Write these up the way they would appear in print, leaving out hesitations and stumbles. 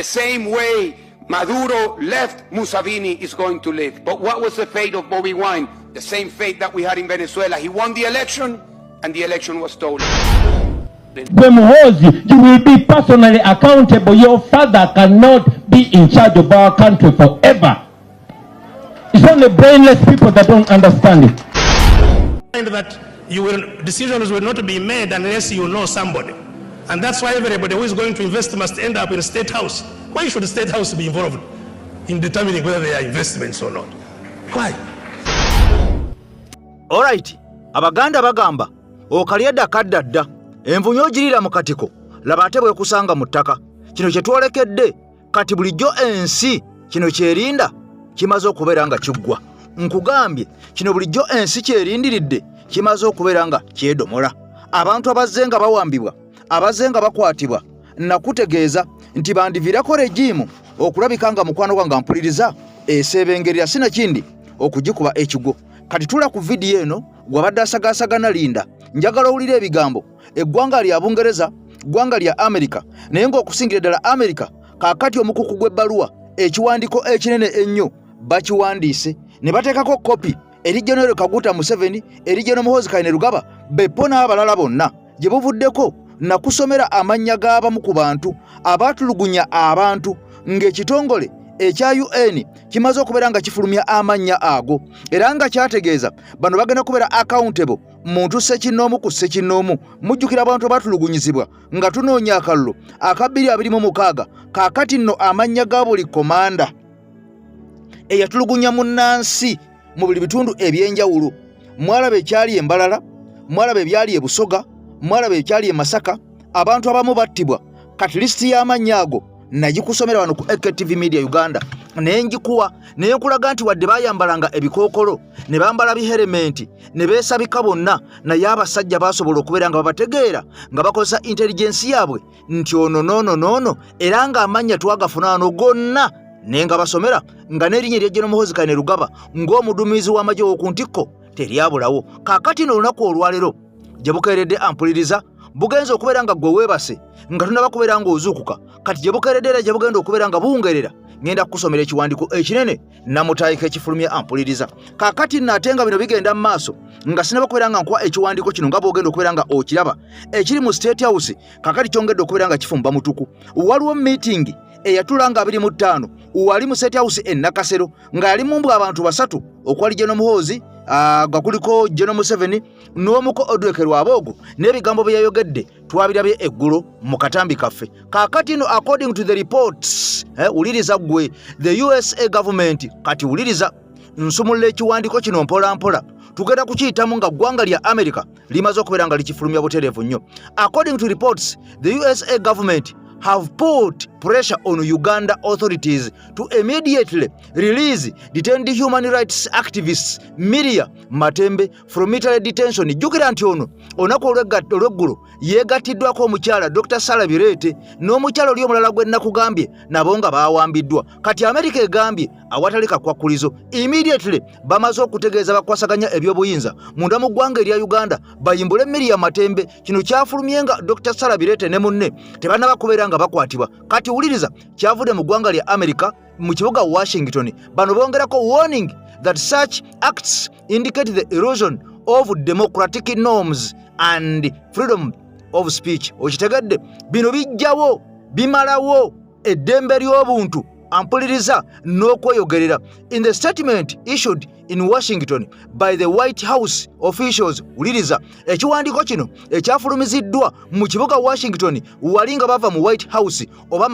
the same way Maduro left, Museveni is going to live. But what was the fate of Bobby Wine? The same fate that we had in Venezuela. He won the election, and the election was stolen. Muhoozi, you will be personally accountable. Your father cannot be in charge of our country forever. It's only brainless people that don't understand it. And that decisions will not be made unless you know somebody. And that's why everybody who is going to invest must end up in a state house. Why should the state house be involved in determining whether they are investments or not? Why? All right. Abaganda bagamba okalyedda kaddadda envunyo girira mu katiko laba ate bwe kusanga mu ttaka. Kino kye twolekedde kati bulijjo ensi kino kyerinda kimaze okubeera nga kiggwa. Nkugambye kino bulijjo ensi kyerindiridde kimaze okubeera nga kyedomola. Abantu abazze nga bawambibwa, abazze nga bakwatibwa, nakutegeeza nti bandivirako regimu okulabika nga mukwano gwange mpuliriza esebengerera sinakindi okugikuba ekigo. Kati tula ku vidiyo eno gwabadde asagaasagana Linda, njagala owulire ebigambo eggwanga lya Bungereza, ggwanga lya Amerika, naye ng'okusingira ddala Amerika kaakati omukuku gw'ebbaluwa ekiwandiiko ekinene ennyo bakiwandiise ne bateekako kopi eri General Kaguta Museveni, eri General Muhoozi Kainerugaba, Beppo n'abalala bonna gye buvuddeko nakusomera amannya g'abamu ku bantu abaatulugunya abantu ng'ekitongole ekya UN kimaze okubeera nga kifulumya amannya ago era nga kyategeeza bano bagenda kubeera accountable muntu ssekinnoomu ku ssekinnoomu. Mujjukira abantu abaatulugunyizibwa nga tunoonya akalulu aka 2026 kaakati nno amannya ga buli komanda eyatulugunya munnansi mu buli bitundu ebyenjawulo. Mwalaba ekyali Embalala, mwalaba ebyali e Busoga, mwalaba ekyali e Masaka, abantu abamu battibwa. Kati lisiti y'amannya ago nagikusomera wano ku AKTV Media Uganda naye njikuwa naye nkulaga nti wadde bayambalanga ebikookolo ne bambala biherementi ne beesabika bonna naye abasajja baasobola okubeera nga babategeera nga bakozesa intelligence yaabwe nti ono noono era nga amannya twagafuna wano gonna naye nga basomera nga n'erinnya erya General Muhoozi Kainerugaba ng'omuduumizi w'amagye w'oku ntikko teryabulawo. Kaakati n'olunaku olwaleero gye bukeeredde ampuliriza bugenza okubeera nga gwe weebase nga tunaba kubeera ng'ozuukuka. Kati gye bukeeredde era gye bugenda okubeera nga buwungerera ngenda kukusomera ekiwandiiko ekinene namutaayika ekifulumya ampuliriza. Kaakati nate nga bino bigenda mu maaso nga sinaba kubeera nga nkuwa ekiwandiiko kino nga bw'ogenda okubeera nga okiraba ekiri mu State House kaakati kyongedde okubeera nga kifumba mutuku. Waliwo meeting eyatula nga 25 wali mu State House e Nakasero nga yali mu mbwa abantu basatu okwali General Muhoozi nga kuliko General Museveni n'omuko Odweke Rwabogo n'ebigambo bye yayogedde twabirabye eggulo mu katambi kaffe. Kaakati no according to the reports uliriza gwe the USA government kati uliriza nsumulula ekiwandiiko kino mpola mpola tugenda kukiyitamu nga ggwanga lya America limaze okubeera nga likifulumya butereevu nnyo. According to reports the USA government have put pressure on Uganda authorities to immediately release detained human rights activists Miria Matembe from military detention. Jukira nti ono onako olweggulo yeegatiddwako omukyala Dr. Sarah Birete n'omukyala oli omulala gwe nakugambye nabo nga baawambiddwa. Kati America egambye awatali kakwakulizo immediately bamaze okutegeeza bakwasaganya ebyobuyinza munda mu ggwanga erya Uganda bayimbule Miria Matembe. Kino kyafulumye nga Dr. Sarah Birete ne munne tebannaba kubeera nga bakwatibwa. Kati uliriza kyavudde mu ggwanga lya America mu kibuga Washington bano bongerako warning that such acts indicate the erosion of democratic norms and freedom of speech. Okitegedde bino bijjawo bimalawo eddembe ly'obuntu ampuliriza n'okweyogerera. In the statement issued in Washington by the White House officials, uliriza ekiwandiiko kino ekyafulumiziddwa mu kibuga Washington wali nga bava mu White House oba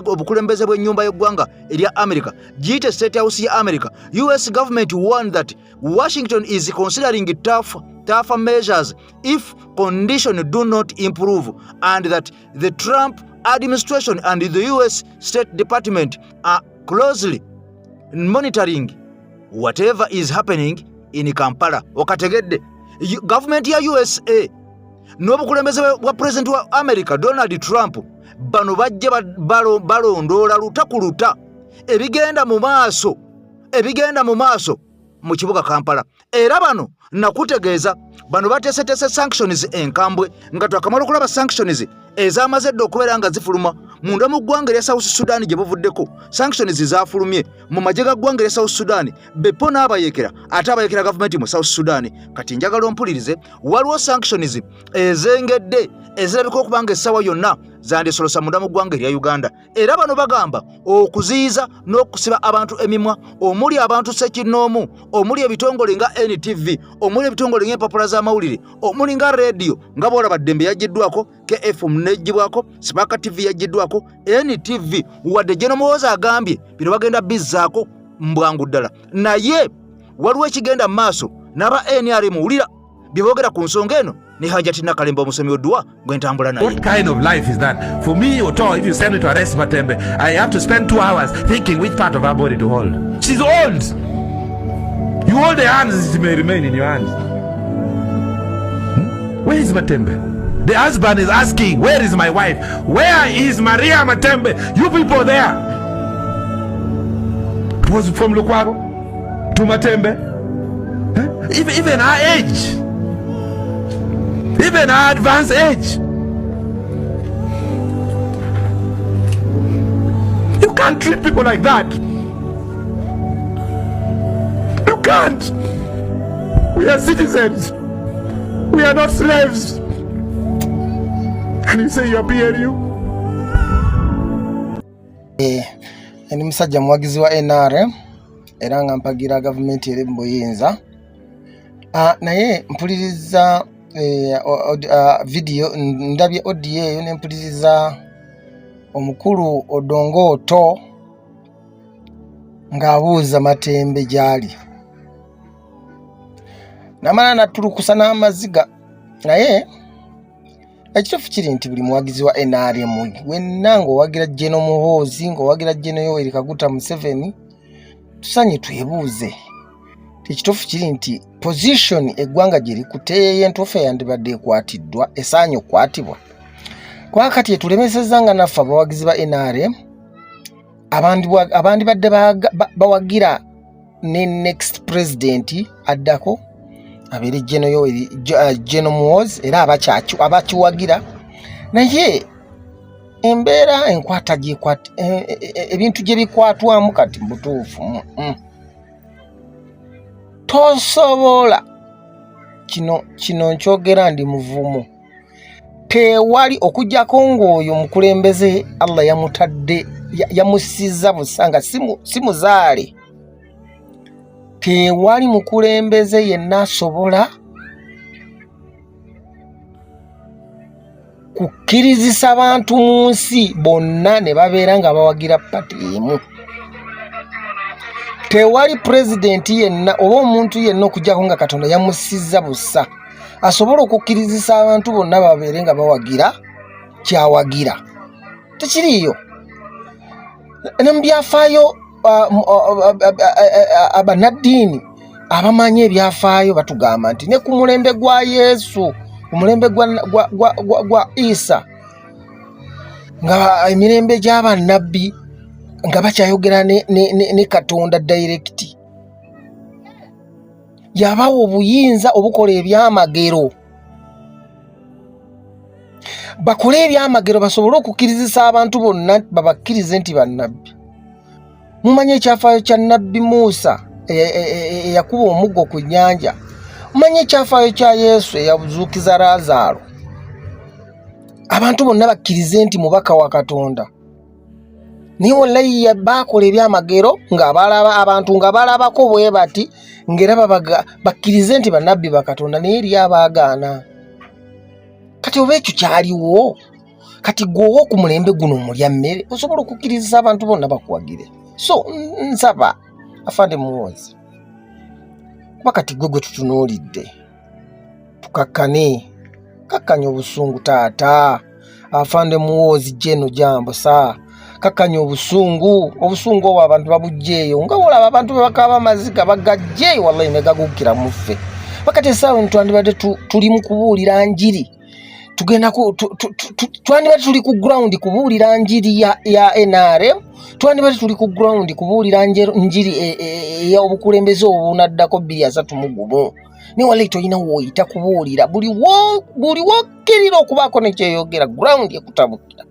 obukulembeze bw'ennyumba y'eggwanga erya America giyite State House ya America. US government warned that Washington is considering tougher measures if conditions do not improve and that the Trump administration and the US State Department are closely monitoring whatever is happening in Kampala. Okategedde government ya USA n'obukulembeze bwa president wa America Donald Trump bano bajje balondoola luta ku luta ebigenda mu maaso mu kibuga Kampala. Era bano nakutegeeza bano bateeseteese sanctions enkambwe nga twakamala okulaba sanctions ezamaze dde okubeera nga zifuluma munda mu ggwanga erya South Sudan gye buvuddeko. Sanctions zafulumye mu magye ga ggwanga erya South Sudan bepo n'abayekera ate abayekera gavumenti mu South Sudan. Kati njagala ompulirize waliwo sanctions ezengedde ezirabika okuba nga essaawa yonna zandisolosa munda mu ggwanga erya Uganda. Era bano bagamba okuziyiza n'okusiba abantu emimwa omuli abantu ssekinnoomu omuli ebitongole nga NTV omuli ebitongole ng'empapula z'amawulire omuli nga radio nga boolaba Ddembe yaggiddwako KFM n'eggyibwako Spark TV yaggiddwako NTV wadde General Muhoozi agambye bino bagenda bizzaako mbwangu ddala. Naye waliwo ekigenda mu maaso n'aba NRM wulira bye boogera ku nsonga eno ni Hajati Nakalemba omusomi Oduwa gwentambula naye. What kind of life is that? For me, Oto, if you send me to arrest Matembe, I have to spend 2 hours thinking which part of her body to hold. She's old. You hold her hands, she may remain in your hands. Where is Matembe? The husband is asking, where is my wife? Where is Maria Matembe? You people there. It was from Lukwago to Matembe. Even her age. Even our advanced age. You can't treat people like that. You can't. We are citizens. We are not slaves. And you say you are PNU? Ndi musajja muwagizi wa NRM era nga mpagira gavumenti eri mu buyinza. Naye mpuliriza video ndabye audio eyo ne mpuliriza omukulu Odongo Oto ng'abuuza Matembe gyali. Namala natulukusa n'amaziga. Naye ekituufu kiri nti buli muwagizi wa NRM wenna ng'owagira General Muhoozi ng'owagira General Yoweri Kaguta Museveni tusanye twebuuze. Ekituufu kiri nti position eggwanga gye likuteeye entuufu eyandibadde ekwatiddwa esaanye okukwatibwa. Kuba kati etulemesezza nga naffe abawagizi ba NRM abandi badde bawagira ne next president addako abeere General Muhoozi era abakiwagira. Naye embeera enkwata ebintu gye bikwatwamu kati butuufu tosobola kino nkyogera ndi muvumo. Tewali okujjako ng'oyo mukulembeze Allah yamutadde yamusizza busanga si muzaale. Tewali mukulembeze yenna asobola kukkirizisa abantu mu nsi bonna ne babeera nga bawagira pati emu. Tewali president yenna oba omuntu yenna okujjako nga Katonda yamusizza busa asobola okukkirizisa abantu bonna babeere nga bawagira kyawagira. Tekiriyo. N'ebyafaayo abanaddiini abamanyi ebyafaayo batugamba nti ne ku mulembe gwa Yesu ku mulembe gwa Isa nga emirembe gy'abannabbi nga bakyayogera ne Katonda direct yabawo obuyinza obukola ebyamagero bakole ebyamagero basobole okukkirizisa abantu bonna babakkirize nti bannabbi. Mumanye ekyafaayo kya Nabbi Musa eyakuba omuggo ku nnyanja. Mumanye ekyafaayo kya Yesu eyazuukiza Laazaalo. Abantu bonna bakkirize nti mubaka wa Katonda. Naye wallahi bakola ebyamagero abantu nga balabako bwe bati ng'era bakkirize nti bannabbi ba Katonda naye eri abaagaana. Kati oba ekyo kyaliwo kati gwowo ku mulembe guno mulya mmere osobola okukkirizisa abantu bonna bakuwagire. So nsaba Afande Muhoozi kuba kati gwe tutunuulidde tukakkane kakkanya obusungu taata. Afande Muhoozi jeno jambo saa kakkanya obusungu obwo abantu babugjeeyo nga olaba abantu bakaba amaziga bagajjeeyo wallahi ne gagukkira muffe. Bakati essaawa ntwandibadde tuli mu kubuulira njiri tugenda twandibadde tuli ku ground kubuulira njiri ya NRM, twandibadde tuli ku ground kubuulira njiri ey'obukulembeze obunaddako 231. Naye wali tolina w'oyita kubuulira buli wokkirira okubaako nekyeyogera ground ekutabukira.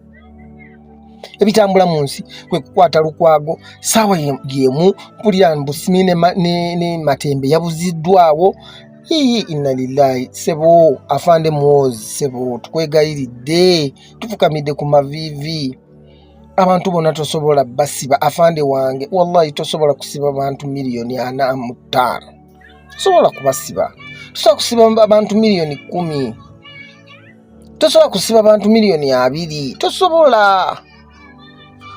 Ebitambula mu nsi kwe kukwata Lukwago ssaawa y'emu mpulira Busimi ne Matembe yabuziddwawo. Inna lillahi sebo afande Muhoozi sebo tukwegayiridde tufukamidde ku mavivi. Abantu bonna tosobola basiba afande wange, wallahi tosobola kusiba abantu miliyoni 45. Tosobola kubasiba. Tosobola kusiba abantu miliyoni 10. Tosobola kusiba abantu miliyoni 2. Tosobola.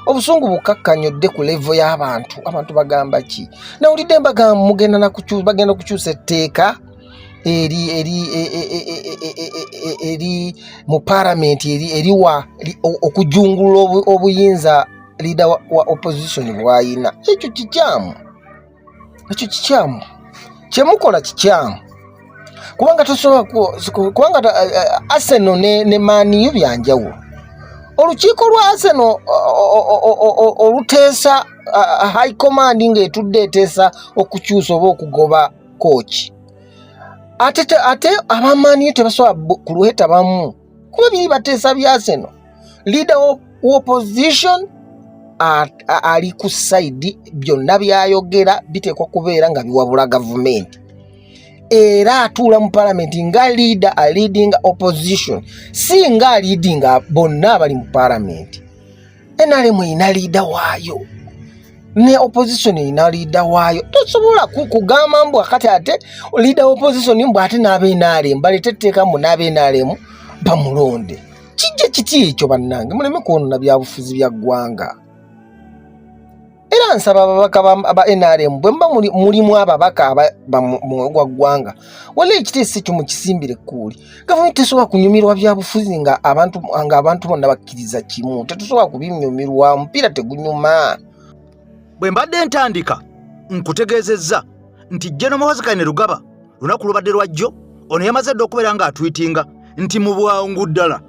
Obusungu bukakkanyodde ku level y'abantu. Abantu bagamba ki? Nawulidde bagamba bagenda kukyusa etteeka eri mu parliament eriwa okujungula obuyinza leader wa opposition bwayina. Ekyo kikyamu. Kyemukola kikyamu. Kubanga Arsenal ne Man U byanjawulo. Olukiiko lwa Arsenal oluteesa high command ng'etudde eteesa okukyusa oba okugoba coach. Ate abamani tebasobola kuluheta bamu kuba biri bateesa bya Arsenal. Leader of opposition ali ku side byonna byayogera biteekwa kubeera nga biwabula government. Era atuula mu parliament nga leader a leading opposition, si nga leading bonna abali mu parliament. NRM ina leader waayo ne opposition ina leader waayo. Tosobola kugamba mbu akati ate leader opposition mbu ate n'abe NRM baletetteeka mu n'abe NRM bamulonde. Kijje kiti ekyo bannange muleme kwonona byabufuzi bya ggwanga. Era nsaba ababaka ba NRM bwe mba mulimu ababaka gwa ggwanga wala ekiteesi kyo mukisimbire kuuli. Gavumenti tesobola kunyumirwa byabufuzi nga abantu bonna bakkiriza kimu. Tetusobola kubinyumirwa, mupiira tegunyuma. Bwe mbadde ntandika nkutegeezezza nti General Muhoozi Kainerugaba lunaku lubadde lwajjo ono yamaze dda okubeera nga atwitinga nti mu bwangu ddala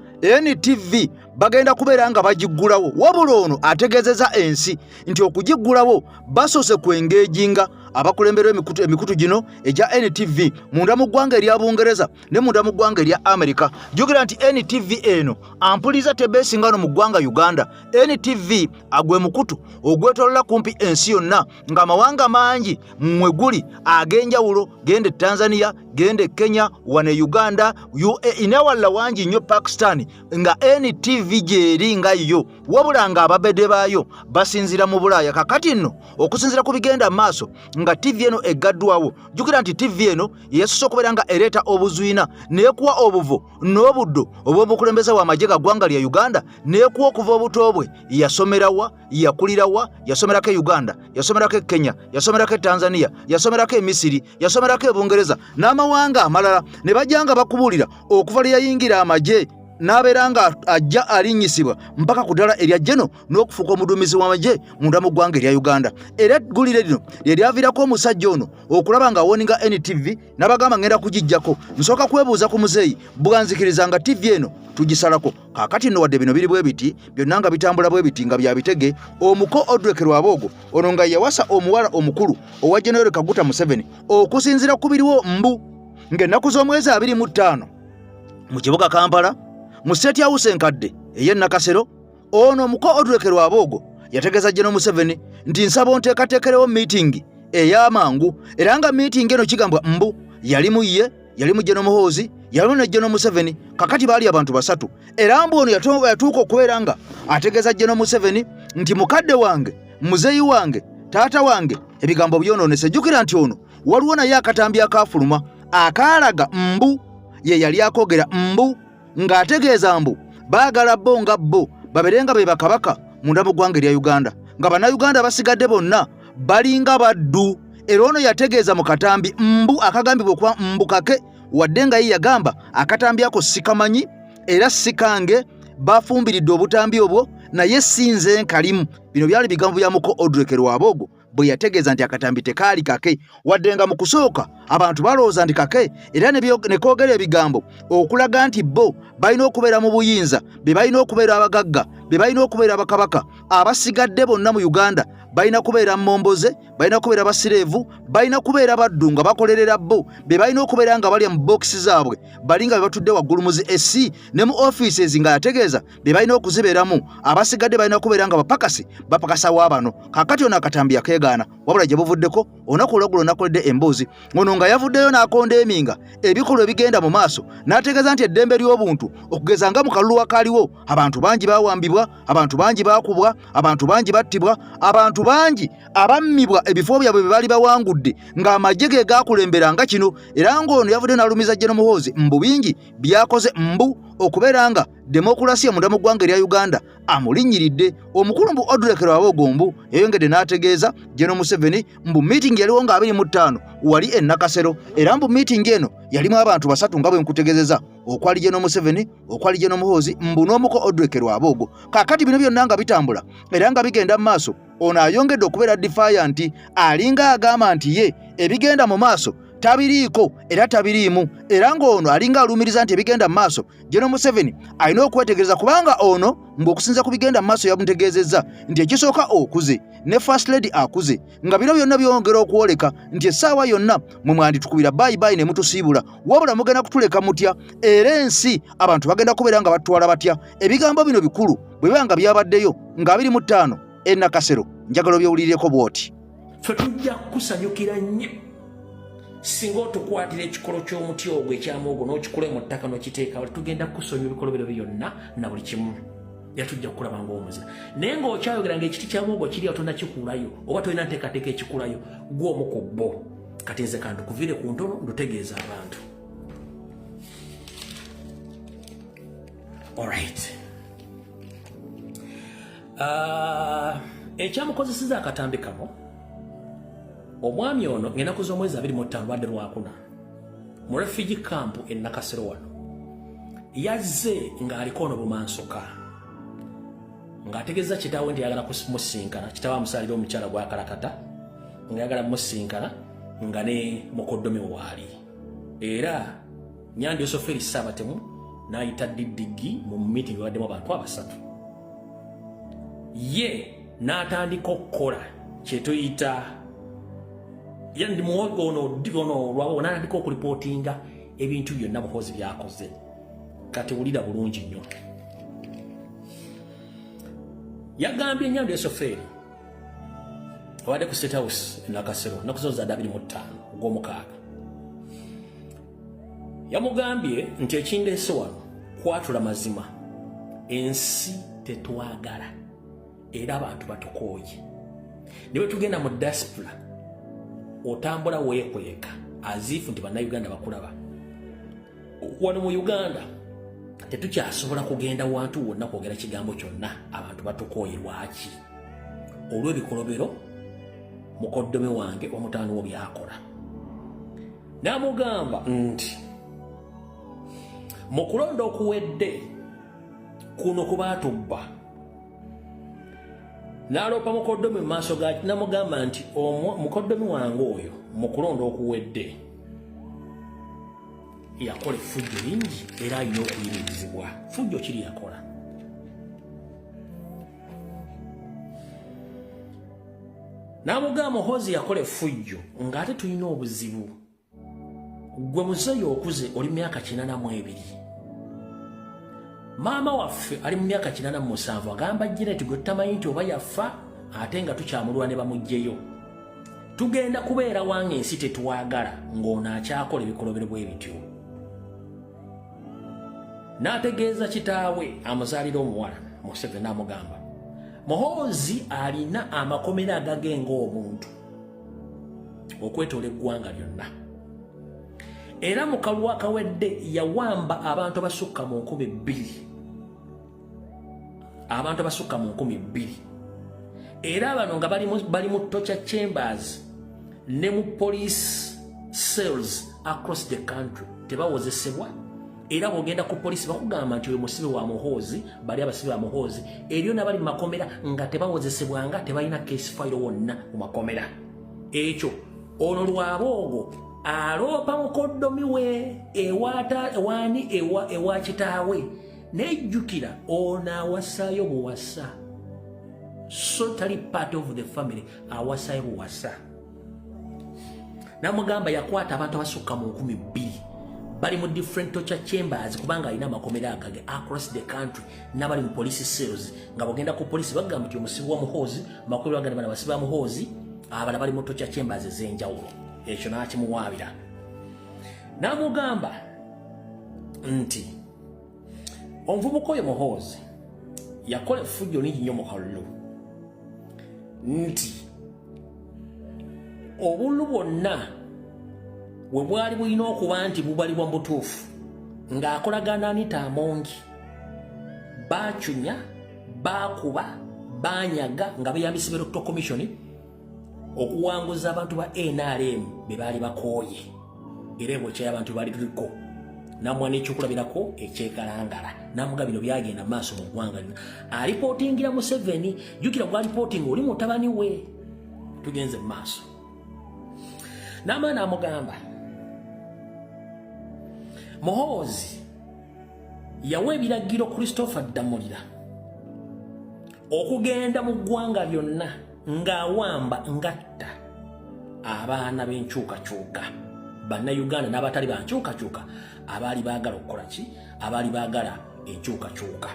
NTV bagenda kubeera nga bagiggulawo. Wabula ono ategeezezza ensi nti okugiggulawo basoose kwengejinga abakulembera emikutu gino egya NTV munda mu ggwanga erya Bungereza ne munda mu ggwanga erya Amerika. Jjukira nti NTV eno ampuliza tebeesingano mu ggwanga Uganda. NTV agwe mukutu ogwetolola kumpi ensi yonna ng'amawanga mangi mmwe guli ag'enjawulo, gende Tanzania, gende Kenya, wane Uganda, UAE n'ewalala wangi nnyo Pakistan nga NTV gyeri nga yo. Wabula nga ababedde baayo basinzira mu Bulaaya. Kakati nno okusinzira ku bigenda maaso nga TV eno eggaddwawo. Jjukira nti TV eno yesusse okubeera nga ereeta obuzwina n'ekuwa obuvo n'obuddo obw'omukulembeze w'amagye ga ggwanga lya Uganda, n'ekuwa okuva obuto bwe yasomerawa, yakulirawa, yasomerako Uganda, yasomerako Kenya, yasomerako Tanzania, yasomerako Misiri, yasomerako Bungereza n'amawanga amalala ne bajjanga bakubuulira okuva lye yayingira amagye n'abeera nga ajja alinnyisibwa mpaka ku ddala erya Jeno n'okufuuka omuduumizi w'amagye munda mu ggwanga erya Uganda. Era eggulire lino lye lyaviirako omusajja ono okulaba nga awoninga NTV n'abagamba ngenda kugijjako. Nsooka kwebuuza ku muzeeyi bwanzikiriza nga TV eno tugisalako. Kaakati nno wadde bino biri bwe biti byonna nga bitambula bwe biti nga bya bitege, omuko Odrek Rwabogo ono nga yawasa omuwala omukulu owa General Kaguta Museveni okusinzira ku biriwo mbu ng'ennaku z'omwezi 25 mu kibuga Kampala mu State House enkadde ey'e Nakasero. Ono omuko Odrek Rwabogo yategeeza General Museveni nti nsaba onteekateekerewo meeting ey'amangu, era nga meeting eno kigambwa mbu yalimu ye, yalimu General Muhoozi, yalimu ne General Museveni. Kakati baali abantu basatu. Era mbu ono yatuuka okubeera nga ategeeza General Museveni nti mukadde wange, muzeeyi wange, taata wange ebigambo byonoonese. Jjukira nti ono waliwo naye akatambi akaafuluma akaalaga mbu ye yali akoogera mbu ng'ategeeza mbu baagala bo nga bo babeerenga be bakabaka munda mu ggwanga erya Uganda, nga bannayuganda basigadde bonna balinga baddu. Era ono yategeeza mu katambi mbu akagambibwa okuba mbu kake, wadde nga ye yagamba akatambi ako sikamanyi era sikange, bafumbiridde obutambi obwo naye sinze nkalimu. Bino byali bigambo bya muko Odrek Rwabogo bwe yategeeza nti akatambi tekaali kake wadde nga mu kusooka abantu balowooza nti kake era ne koogera ebigambo okulaga nti bo balina okubeera mu buyinza be balina okubeera abagagga be balina okubeera abakabaka abasigadde bonna mu Uganda balina kubeera momboze balina kubeera basireevu balina kubeera baddu nga bakolerera bo be balina okubeera nga balya mu bokisi zaabwe balinga be batudde waggulu mu esi ne mu offices nga yategeeza be balina okuzibeeramu abasigadde balina kubeera nga bapakasi bapakasa waabano kakati ono akatambi yakeegaana wabula gye buvuddeko olunaku olweggulo nakoledde emboozi ono nga yavuddeyo n'akonda eminga ebikolwa ebigenda mu maaso n'ategeeza nti eddembe ly'obuntu okugeza nga mu kalulu akaaliwo abantu bangi baawambibwa abantu bangi baakubwa abantu bangi battibwa abantu bangi abammibwa ebifo byabwe bye baali bawangudde ng'amagye ge gaakulemberanga kino era ng'ono yavudde n'alumiza General Muhoozi mbu bingi byakoze mbu okubeera nga demokulasiya munda mu ggwanga erya Uganda amulinnyiridde omukulu mbu Odrek Rwabogombu yayongedde n'ategeeza General Museveni mbu meeting yaliwo nga 25 wali e Nakasero era mbu meeting eno yalimu abantu 3 nga bwe nkutegeezeza okwali General Museveni okwali General Muhoozi mbu n'omuko Odrek Rwabogo kakati bino byonna nga bitambula era nga bigenda mu maaso ono ayongedde okubeera defiant alinga agamba nti ye ebigenda mu maaso tabiriiko era tabiriimu era ng'ono alinga alumiriza nti ebigenda mu maaso General Museveni alina okwetegereza kubanga ono ng'okusinza ku bigenda mu maaso yamutegeezezza nti ekisooka okuze ne First Lady akuze nga bino byonna byongera okwoleka nti essaawa yonna mwe mwanditukubira bayibayi ne mutusiibula wabula mugenda kutuleka mutya era ensi abantu bagenda kubeera nga batwala batya ebigambo bino bikulu bwe biba nga byabaddeyo nga 25 e Nakasero njagala obyowulirireko bw'oti ffe tujja kusanyukira nnyo singa otukwatira ekikolo ky'omuti ogwo ekyamwogo n'okikula mu ttaka n'okiteeka tugenda kusonyiwa ebikolo bino byonna na buli kimu era tujja kukulaba ng'omuzira naye ng'okyayogera ng'ekiti kya mwogo kiri tonakikulayo oba tolina nteekateeka ekikulayo gw'omu ku bo kati nze kantu kuviire ku ntono ndutegeeza abantu alright ekyamukozeseza akatambi kano omwami ono ng'ennaku z'omwezi 25 lwadde lwakuna mu refugee camp e Nakasero wano yazze ng'aliko ono bumansuka ng'ategeeza kitaawe nti yagala kumusinkana kitaawe amusalira omukyala gwakalakata nga yagala musinkana nga ne mukoddomi waali era Nyandi Osoferi Sabatemu n'ayita Didigi mu meeting waddemu abantu 3 ye n'atandika okukola kyetuyita yandi muwogo ono lwabo n'atandika okulipotinga ebintu byonna Muhoozi byakoze kati wulira bulungi nnyo yagambye Nyandi Osoferi wadde ku State House e Nakasero nakuzoza 25 ogw'omukaaga yamugambye nti ekindeese wano kwatula mazima ensi tetwagala era abantu batukooye ne bwe tugenda mu diaspora otambula weekweka azifu nti bannayuganda bakulaba wano mu Uganda tetukyasobola kugenda wantu wonna kwogera kigambo kyonna abantu batukooye lwaki olw'ebikolobero mukoddomi wange omutaano wo byakola n'amugamba nti mu kulonda okuwedde kuno kubaatubba n'aloopa mukoddomi mu maaso gaki n'amugamba nti mukoddomi wange oyo mu kulonda okuwedde yakola effujjo lingi era alina okuyimirizibwa fujjo kiri yakola n'amugamba Muhoozi yakola effujjo ng'ate tulina obuzibu gwe muzeeyo okuze oli myaka 82 maama waffe ali mu myaka 87 agamba Janet gwe tutamanyi nti oba yafa ate nga tukyamulwa ne bamuggyeyo tugenda kubeera wange ensi tetwagala ng'ono akyakola ebikolobero bwe bityo n'ategeeza kitaawe amuzaalira omuwala Museveni n'amugamba Muhoozi alina amakomera agagenga omuntu okwetoola eggwanga lyonna era mu kalulu akawedde yawamba abantu abasukka mu 2,000 abantu abasukka mu 2,000 era bano nga bali mu torture chambers ne mu police cells across the country tebawozesebwa era bwogenda ku polisi bakugamba nti oyo musibe wa Muhoozi, bali abasibe ba Muhoozi, eriyo nabali mu makomera nga tebawozesebwanga, tebalina case file wonna mu makomera. Ekyo ono Lwaboogo aloopa mukoddomi we ewa kitaawe, nejjukira ono awasaayo buwasa, so tali part of the family, awasaayo buwasa. Namugamba yakwata abantu abasukka mu 2,000 bali mu different torture chambers kubanga alina amakomera agage across the country, n'abali mu police cells nga bagenda ku polisi bagamba nti omusibe wa Muhoozi, makulu baganda bana basibe ba Muhoozi abala bali mu torture chambers ez'enjawulo. Ekyo n'akimuwaabira. Namugamba nti omuvubuka oyo Muhoozi yakola effujjo lingi nnyo mu kalulu, nti obululu bwonna we bwali bulina okuba nti bubalibwa mu butuufu ng'akolagana Anita Amongi, baacunya, baakuba, baanyaga nga beeyambisa Electoral Commission okuwanguza abantu ba NRM be baali bakooye, era ebyo ky'abantu baali tuliko namwana ekyokulabirako ekyekalangala. Namuga bino byagenda mu maaso mu ggwanga lino. Alipootingira Museveni, jjukira gwalipootinga oli mutabani we. Tugenze mu maaso. N'amaana amugamba Muhoozi yawa ebiragiro Christopher Damulira okugenda mu ggwanga lyonna ng'awamba ngatta abaana b'enkyukakyuka, bannayuganda n'abatali bankyukakyuka abaali baagala okukola ki, abaali baagala enkyukakyuka.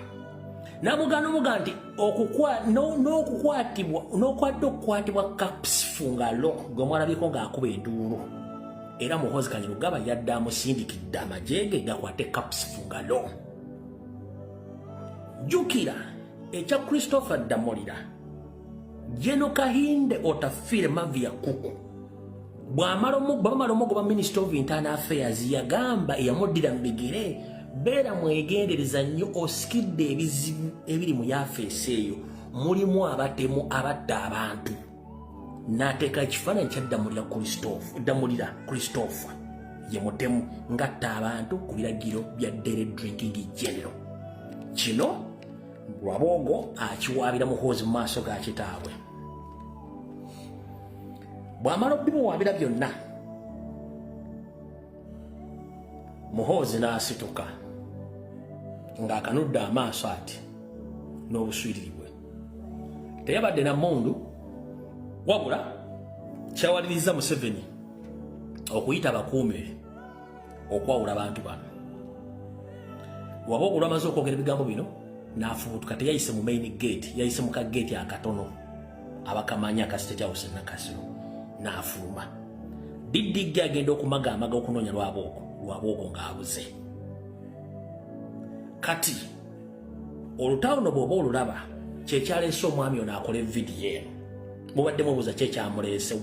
Namugamba nti n'okukwatibwa Kapsifu ngalo gwe mwalabiko ng'akuba enduulu, era Muhoozi Kanyarugaba yadde amusindikidde amajege gakwate Kapsifu ngalo. Jjukira ekya Christopher Damulira, Jeno Kahinde Otafire Mavia Kuku bwamala omugoba Minister of Internal Affairs yagamba eyamuddira mu bigere, beera mwegendereza nnyo osikidde ebizibu ebiri mu yafeesi eyo, mulimu abatemu abatta abantu. N'ateeka ekifaananyi kya Damulira Christopher ye mutemu ngatta abantu ku biragiro bya Dere Drinking General. Kino Lwaboogo akiwaabira Muhoozi mu maaso ga kitaabwe. Bw'amala obimuwaabira byonna, Muhoozi n'asituka ng'akanudde amaaso ati n'obuswiriri bwe. Teyabadde na mmundu, wabula kyawaliriza Museveni okuyita abakuumi be okwawula abantu bano. Lwaboogo lwamaze okwogera ebigambo bino n'afubutuka, teyayise mu main gate, yayise mu kageeti akatono abakamanya ka State House Nakasero, n'afuluma. Diddigge agenda okumagaamaga okunoonya Lwaboogo ng'abuze. Kati olutawuno bw'oba olulaba kyekyaleese omwami ono akola evidiyo eno, mubadde mubuuza kyekyamuleese.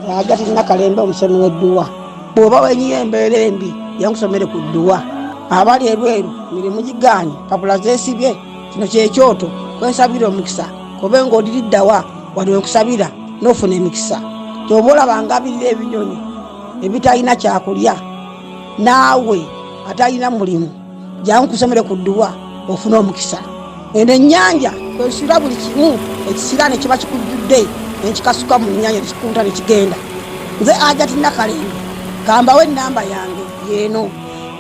Hajati Nakalembe omusomi w'edduwa, bw'oba wenyiyo embeera embi yankusomere ku dduwa. Abali ebweru mirimu gigaanyi, papula zeesibye, kino kyekyoto kwensabira omukisa, kobe ng'odiriddawa wali wenkusabira n'ofuna emikisa. Ky'oba olabanga abirira ebinyonyi ebitalina kyakulya, naawe atalina mulimu, jangu kusomere ku dduwa ofuna omukisa. Eno ennyanja kwesula buli kimu, ekisira ne kiba kikujjudde, nekikasuka mu nnyanja nekikunta ne kigenda. Nze Hajati Nakalembe, gambawo ennamba yange yeeno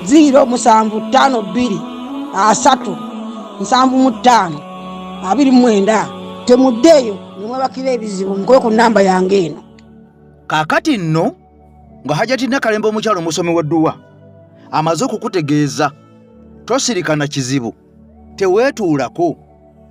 075377529. Temuddeeyo nimwebakira ebizibu nkoye ku nnamba yange eno. Kaakati nno nga Hajati Nakalembe omukyalo omusomi w'edduwa amaze okukutegeeza, tosirikana kizibu, teweetuulako,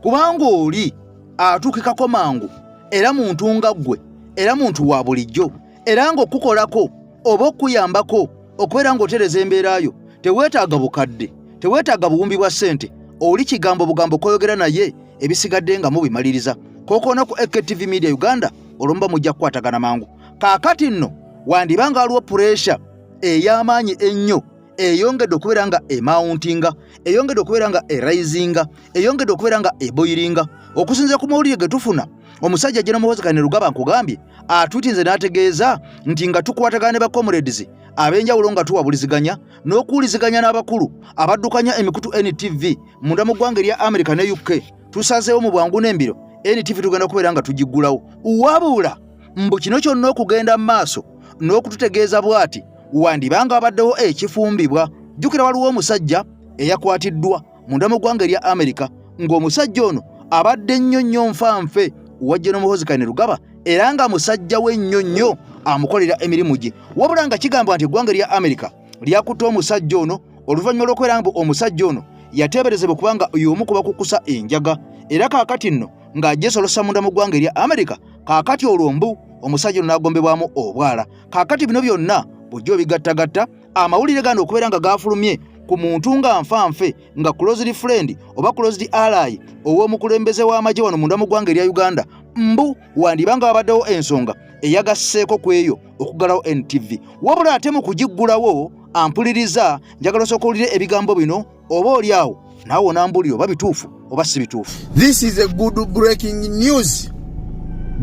kubanga oli atuukikako mangu, era muntu nga ggwe, era muntu wa bulijjo, era ng'okukolako oba okuyambako okubeera ng'otereza embeerayo. Teweetaaga bukadde, teweetaaga buwumbi bwa ssente, oli kigambo bugambo koyogera naye ebisigadde nga mubimaliriza. Kokoona ku AKTV Media Uganda olumba mujja kukwatagana mangu. Kaakati nno wandibanga aliwo puresha ey'amaanyi ennyo eyongedde okubeera nga emountinga, eyongedde okubeera nga erisinga, eyongedde okubeera nga eboiringa. Okusinziira ku mawulire ge tufuna, omusajja General Muhoozi Kainerugaba nkugambye atuutinze n'ategeeza nti nga tukwatagana ne bakomrades ab'enjawulo nga tuwabuliziganya n'okuwuliziganya n'abakulu abaddukanya emikutu NTV munda mu ggwanga erya America ne UK, tusazeewo mu bwangu n'embiro NTV tugenda kubeera nga tugiggulawo. Wabula mbu kino kyonna okugenda mu maaso n'okututegeeza bw'ati wandibanga wabaddewo ekifumbibwa. Jjukira waliwo omusajja eyakwatiddwa munda mu ggwanga erya America ng'omusajja ono abadde nnyonnyo nfanfe wa General Muhoozi Kainerugaba era nga musajja we nnyonnyo amukolera emirimu gye. Wabula nga kigambwa nti eggwanga erya America lyakutte omusajja ono oluvannyuma lw'okubeera nga omusajja ono yateeberezebwa kubanga y'omu ku bakukusa enjaga, era kaakati nno ng'agyesolosa munda mu ggwanga erya America. Kaakati olwo mbu omusajja ono n'agombebwamu obwala. Kaakati bino byonna bujja obigattagatta, amawulire gano okubeera nga gaafulumye ku muntu nga nfanfe nga closed friend oba closed ally ow'omukulembeze w'amagye wano munda mu ggwanga erya Uganda, mbu wandibanga wabaddewo ensonga eyagasseeko ku eyo okuggalawo NTV. Wabula ate mu kugiggulawo ampuliriza njagala osooka owulire ebigambo bino oba oli awo naawe onambulire oba bituufu oba si bituufu. This is a good breaking news.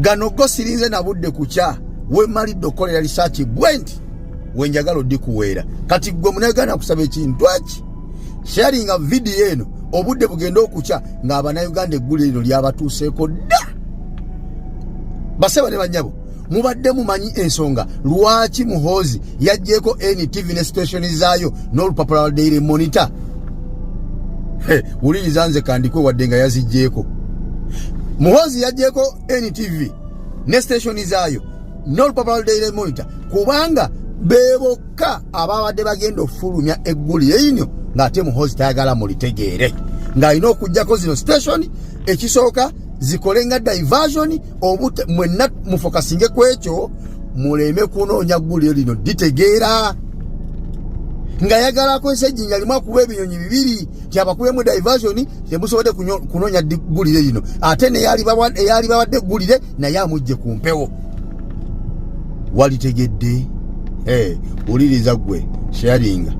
Gano go sirinze na budde kucha we malidde okolera research bwenti wenjagala odikuweera kati gwe munagana kusaba ekintu eki sharing a video eno obudde bugenda okucha ng'Abannayuganda eggulu lino lyabatuuseeko dda. Baseba ne banyabo mubadde mumanyi ensonga lwaki Muhoozi yaggyeko NTV ne station zaayo n'olupapula lwa Daily Monitor. Wuliriza nze kandikwe wadde nga yaziggyeko. Muhoozi yaggyeko NTV ne station zaayo n'olupapula lwa Daily Monitor kubanga bebokka ababadde bagenda okufulumya eggulire lino ng'ate Muhoozi tayagala mulitegeere ng'alina okuggyako zino station ekisooka zikole nga diversion obute mwenna mufokasinge ku ekyo muleme kunoonya ggulire lino ditegeera nga yagala akozesa ejjinja limu akuba ebinyonyi bibiri ti abakubemu diversion temusobodde kunoonya ggulire lino ate eyali bawadde eggulire naye amugje ku mpewo. Walitegedde? Uliriza gwe sharinga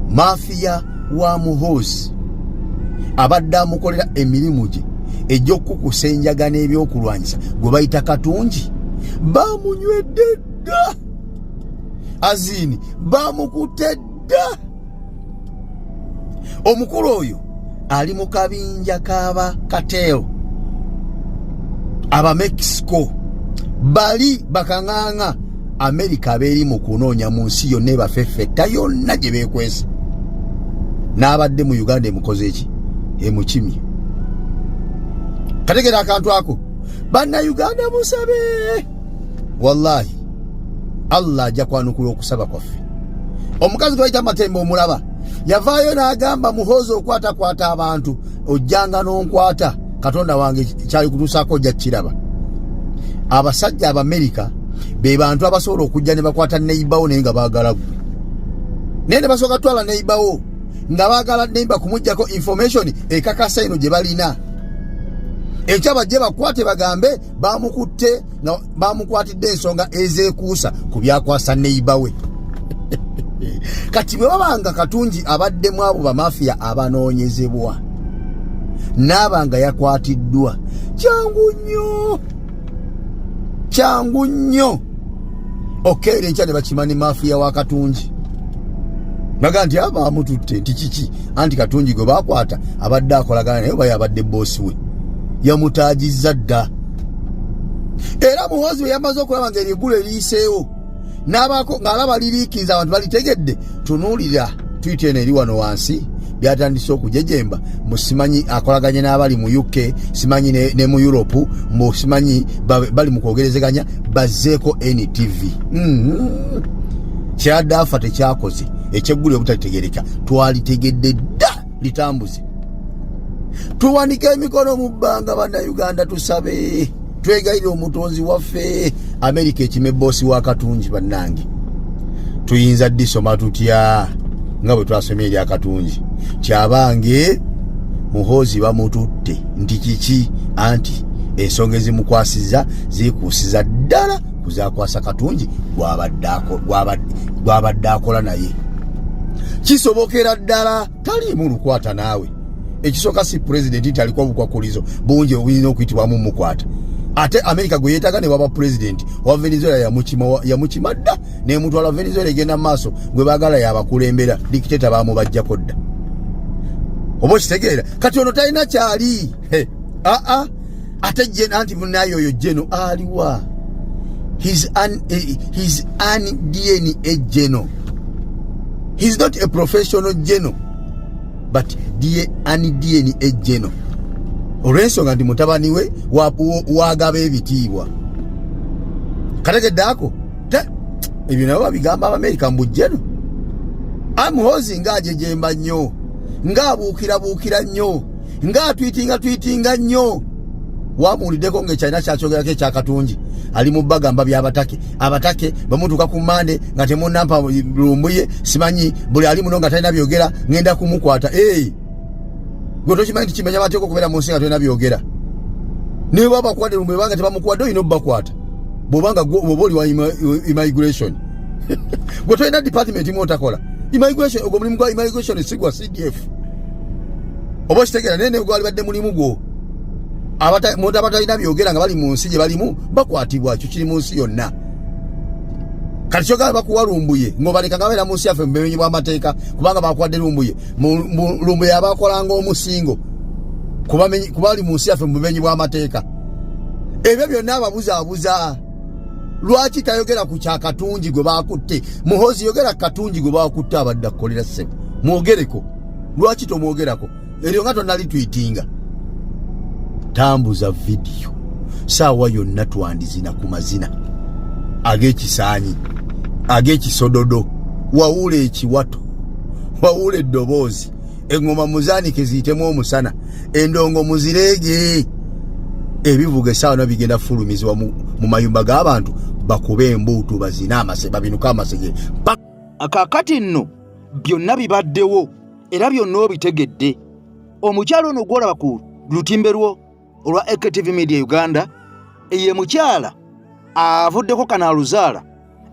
mafia wa Muhoozi abadde amukolera emirimu gye ejj'okukukusa enjaga n'ebyokulwanyisa gwe bayita Katungi bamunywedde dda, azini bamukutte dda. Omukulu oyo ali mu kabinja k'aba Cartel, aba Mexico bali bakaŋŋaŋa America abeeri mu kunoonya mu nsi yonna ebafeffetta yonna gye beekwesa. N'abadde mu Uganda emukoze eki? Emukimye. Kategera akantu ako bannayuganda musabe, wallahi Allah ajja kwanukula okusaba kwaffe. Omukazi gwe bayita Matembe omulaba yavaayo n'agamba Muhoozi okwatakwata abantu ojjanga n'onkwata Katonda wange kyali kutuusaako ojja kiraba. Abasajja Abamerika be bantu abasobola okujja ne bakwata neighbawo naye nga baagala gwe, naye ne basooka twala neighbawo nga baagala neighba kumuggyako information ekakasa eno gye balina ekyo bajje bakwate bagambe bamukutte bamukwatidde ensonga ezeekuusa ku byakwasa neighbawe. Kati bwe babanga Katungi abaddemu abo bamafia abanoonyezebwa n'abanga yakwatiddwa kyangu nnyo okeera enkya ne bakimani mafia wa Katungi baga nti abamututte nti kiki anti Katungi gwe bakwata abadde akolagana naye oba yabadde boosi we yamutaagizza dda. Era Muhoozi we yamaze okulaba nga erigulu eriyiseewo n'abaako ng'alaba liriikinza abantu balitegedde, tunuulira twite eno eri wano wansi byatandise okujejemba musimanyi akolaganye n'abali mu UK simanyi ne mu Europe mu simanyi bali mu kwogerezeganya bazzeeko NTV. Kyaddafa tekyakoze ekyeggulu obutalitegereka twalitegedde dda litambuze. Tuwanika emikono mu bbanga bannayuganda tusabe twegayire omutonzi waffe America ekime boosi wa Katungi bannange tuyinza ddisoma tutya nga bwe twasomye eri Katungi kyabange Muhoozi bamututte nti kiki anti ensonga ezimukwasiza ziikuusiza ddala kuzakwasa Katungi gwabadde akola naye. kisobokera ddala tali mu lukwata naawe ekisoka si president alikuwa bukwakulizo bunje obulina okuyitibwamu mukwata ate America gwe yeetaga ne waba president wa Venezuela ya muchimadda ne muntu ala Venezuela egenda maaso gwe bagala yabakulembera dictator bamubajjako dda obo kitegeera kati ono talina kyali ate je anti munayo yo jeno aliwa he's an DNA general. He's not a professional general, but an DNA general. Olw'ensonga nti mutabani we wagaba ebitiibwa. Kategeddako ebyo nabo babigamba Abamerika mbujjeno. Amuhozi ng'ajejemba nnyo, ng'abuukira nnyo, ng'atwitinga nnyo. Wamuuliddeko ng'ekyalina kyakyogerako ekyakatungi ali mu bagamba abatake bamutuuka ku Mande nga temunnampa lumbuye simanyi buli ali muno nga talina byogera ngenda kumukwata gwe tokimanyi nti kimenya mateeka okubeera mu nsi nga talina byogera naye baba bakwate lumbuye banga tebamukwata olina obbakwata bw'obanga oba oli wa immigration gwe tolina department mu otakola immigration ogwo mulimu gwa immigration sigwa CDF oba kitegeera naye ne gwali badde mulimu gwo muntu abatalina byogera nga bali mu nsi gye balimu bakwatibwa kyo kiri mu nsi yonna kati kyogala bakuwa lumbuye ng'obaleka nga babeera mu nsi yaffe mu bumenyi bw'amateeka kubanga bakwadde lumbuye lumbuye abakolanga omusingo kubali mu nsi yaffe mu bumenyi bw'amateeka ebyo byonna ababuzaabuza lwaki tayogera ku kyakatungi gwe bakutte muhozi yogera katungi gwe bakutte abadde akukolera ssebo mwogereko lwaki tomwogerako eryo nga tonalitwitinga tambuza video saawa yonna twandizina ku mazina ag'ekisaanyi ag'ekisododo wawule ekiwato wawule eddoboozi engoma muzaanike ziyitemu omusana endongo muzireege ebivuga essaawa na bigenda fulumizibwa mu mayumba g'abantu bakube embuutu bazina amaseba binuka amasege akakati nno byonna bibaddewo era byonna obitegedde omukyalo ono gwolaba ku lutimbe lwo olwa AKTV Media Uganda ye mukyala avuddeko kanaaluzaala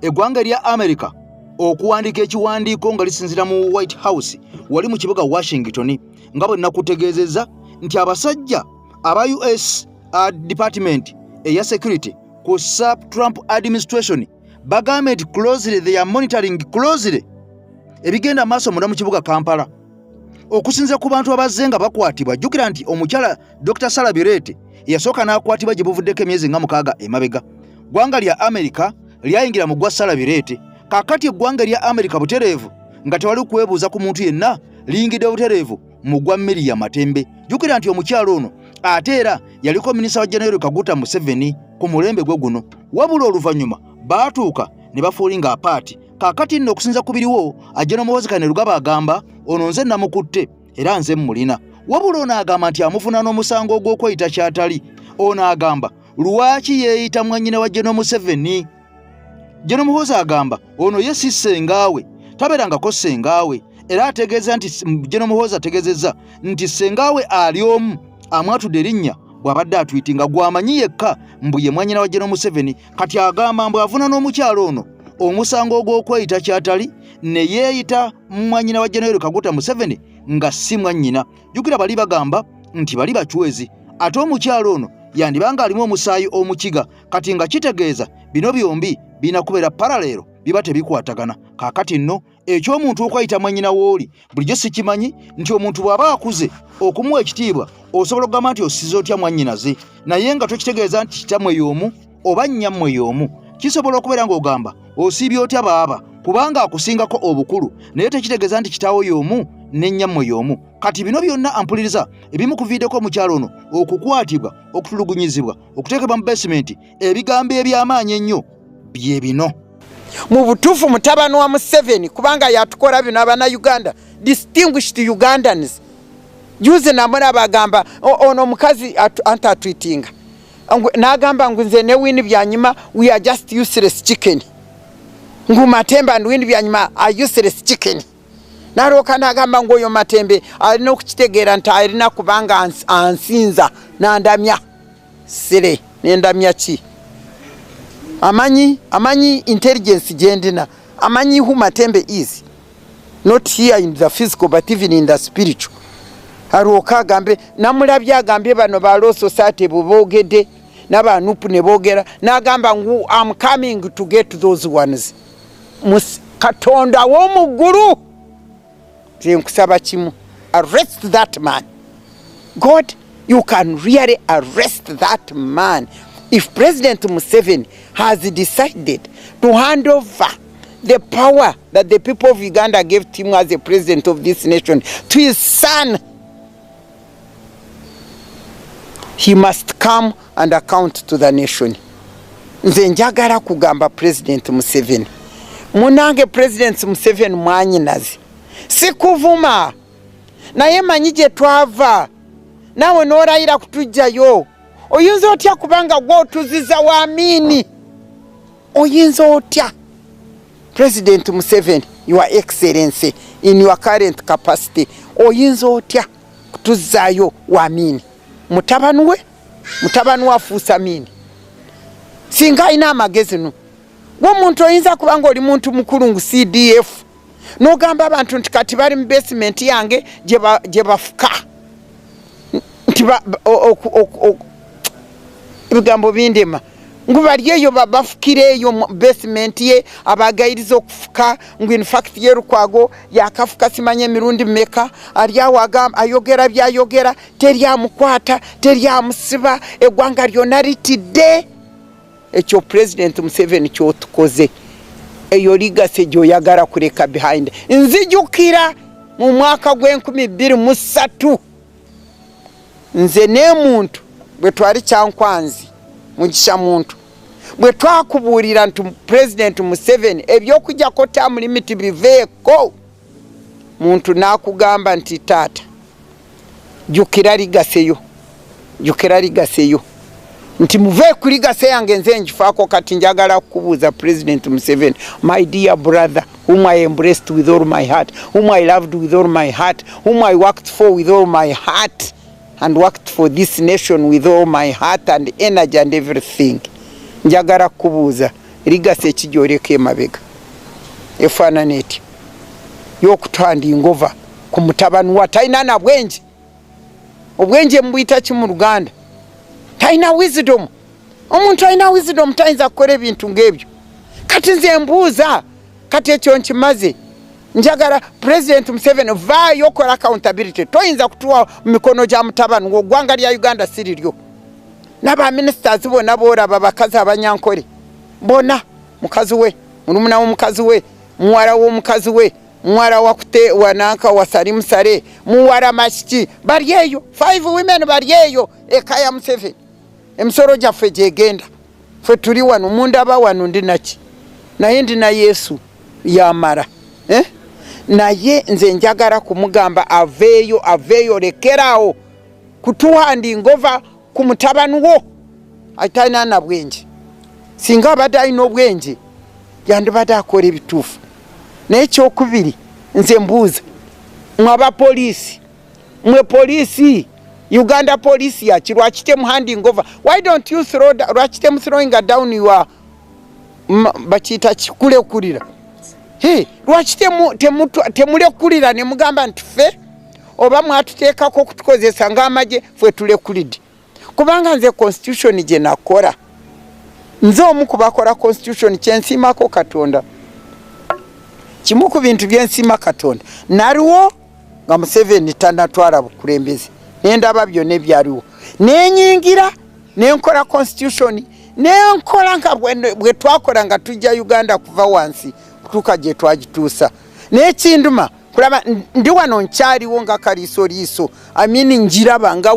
eggwanga erya America okuwandika ekiwandiiko nga lisinzira mu White House wali mu kibuga Washington nga bwe nakutegeezezza nti abasajja aba US Department eya Security ku Trump administration bagambye nti closely they are monitoring closely ebigenda maaso munda mu kibuga Kampala okusinza ku bantu abazze nga bakwatibwa jjukira nti omukyala Dr. Sarah Birete yasooka n'akwatibwa gye buvuddeko emyezi nga 6 emabega ggwanga lya America lyayingira mu gwa Sarah Birete kakati eggwanga lya America butereevu nga tewali kwebuuza ku muntu yenna liyingidde butereevu mu gwa Mary ya Matembe jjukira nti omukyalo ono ate era yaliko minisita wa General Kaguta Museveni ku mulembe gwe guno wabula oluvannyuma baatuuka ne bafuulinga apaati kakati nno okusinza ku biriwo ajja n'omuwozekane Lugaba agamba ono nze namukutte era nze mmulina wabula ono agamba nti amufuna n'omusango ogw'okweyita kyatali ono agamba lwaki yeeyita mwannyina wa General Museveni General Muhoozi agamba ono ye si ssengaawe tabeerangako ssengaawe era ategeeza nti General Muhoozi ategeezezza nti ssengaawe ali omu amwatudde erinnya bw'abadde atwitinga gwamanyi yekka mbu ye mwannyina wa General Museveni kati agamba mbu avuna n'omukyalo ono omusango ogw'okweyita kyatali ne yeeyita mwannyina wa General Kaguta Museveni nga si mwannyina jjukira bali bagamba nti bali bachwezi ate omukyalo ono yandibanga alimu omusaayi omukiga kati nga kitegeeza bino byombi binakubeera paralero biba tebikwatagana kakati nno eky'omuntu okwayita mwannyina wooli bulijjo sikimanyi nti omuntu bw'aba akuze okumuwa ekitiibwa osobola okugamba nti osize otya mwannyinaze naye nga tokitegeeza nti kitammwe y'omu oba nnyammwe y'omu kisobola okubeera ng'ogamba osiibye otya baaba kubanga akusingako obukulu naye tekitegeeza nti kitaawo y'omu n'ennyammwe y'omu kati bino byonna ampuliriza ebimu kuviiddeko omukyalo ono okukwatibwa okutulugunyizibwa okuteekebwa mu basementi ebigambo eby'amaanyi ennyo bye bino mu butuufu mutabani wa Museveni kubanga yatukola bino abana Uganda distinguished Ugandans juze namona bagamba ono omukazi antatwitinga n'agamba ngu nze ne wini byanyuma we are just useless chicken ngu Matembe and wini byanyuma are useless chicken naroka n'agamba ngu oyo Matembe alina okukitegeera nti alina kubanga ansinza n'andamya sire n'endamya ki amanyi intelligence gendina amanyi who Matembe is not here in the physical but even in the spiritual. Alwoka agambe namulabye agambye bano ba Law Society boogedde n'abanupu ne boogera n'agamba ngu I'm coming to get those ones. Katonda w'omuggulu nkusaba kimu, arrest that man. God, you can really arrest that man. If President Museveni has decided to hand over the power that the people of Uganda gave him as the president of this nation to his son, he must come and account to the nation. Nze njagala kugamba President Museveni, munange President Museveni mwanyinazi, sikuvuma naye manyi gye twava, nawe n'orayira kutujjayo. Oyinza otya kubanga gwe otuziza waamini? Oyinza otya? President Museveni, Your Excellency, in your current capacity, oyinza otya kutuzaayo waamini? Mutabani afuusa amini. Singa ina amagezi no. Omuntu oyinza kubanga oli muntu mukulu ngu CDF. N'ogamba abantu nti kati bali mu basement yange gye bafuka. Ebigambo bindema. Ngu bali eyo bafukireeyo mu basement ye abagayiriza okufuka ngu in fact ye Lukwago yakafuka simanye emirundi mmeka ali awo agamba ayogera byayogera teri amukwata teri amusiba eggwanga lyonna litidde. Ekyo President Museveni kyotukoze eyo ligase gy'oyagala kuleka behind. Nzijukira mu mwaka gw'2003 nze n'emuntu bwe twali Kyankwanzi Mugisha muntu bwe twakubuulira nti President Museveni ebyokujjako term limit biveeko, muntu n'akugamba nti taata jukira ligaseyo nti muve ku ligase yange nze njifaako. Kati njagala kukubuuza President Museveni, my dear brother whom I embraced with all my heart, whom I loved with all my heart, whom I worked for with all my heart and worked for this nation with all my heart and energy and everything. Njagala kubuuza ligase ekijoleka emabega efaanana etyo y'okutwandingova ku mutabani wa talina na bwenje. Obwenje mbuyita ki mu Luganda? Talina wisdom. Omuntu alina wisdom tayinza kukola ebintu ng'ebyo. Kati nze mbuuza, kati ekyo nkimaze. Njagala President Museveni vaayo okola accountability. Toyinza kutuwa mu mikono gya mutabani gw'eggwanga lya Uganda si liryo. N'aba ministers bonna boolaba bakazi abanyankole bonna, mukazi we, mulumuna w'omukazi we, muwala w'omukazi we, muwala wakute wananka Salim Saleh, muwala Mashiki bali eyo, 5 women bali eyo eka ya Museveni. Emisolo gyaffe gyegenda, ffe tuli wano mundaba wano ndi naki naye ndina Yesu yamala. Naye nze njagala kumugamba aveeyo lekeraawo kutuhandingova ku mutabani wo atalina na bwenje. Singa abadde alina obwenje yandibadde akola ebituufu. Naye ekyokubiri nze mbuuza mwaba polisi, mwe polisi Uganda police yachi lwakitemu handing over. Why don't you throw lwakitemu throwing down your bachita chikule kulira? Hey, lwakitemu temule kulira ne mugamba nti ffe oba mwatuteekako kutukozesa ng'amagye ffe tulekulidde. Kubanga nze constitution gye nakola, nze omu ku bakola constitution kyensiimako Katonda. Kimu ku bintu byensiima Katonda naliwo nga Museveni tannatwala bukulembeze. Nendaba byonna ebyaliwo nenyingira nenkola constitution nenkola nga bwe twakola nga tujja Uganda kuva wansi kutuuka gye twagituusa. N'ekinduma kulaba ndi wano nkyaliwo nga kaliisoliiso, njiraba nga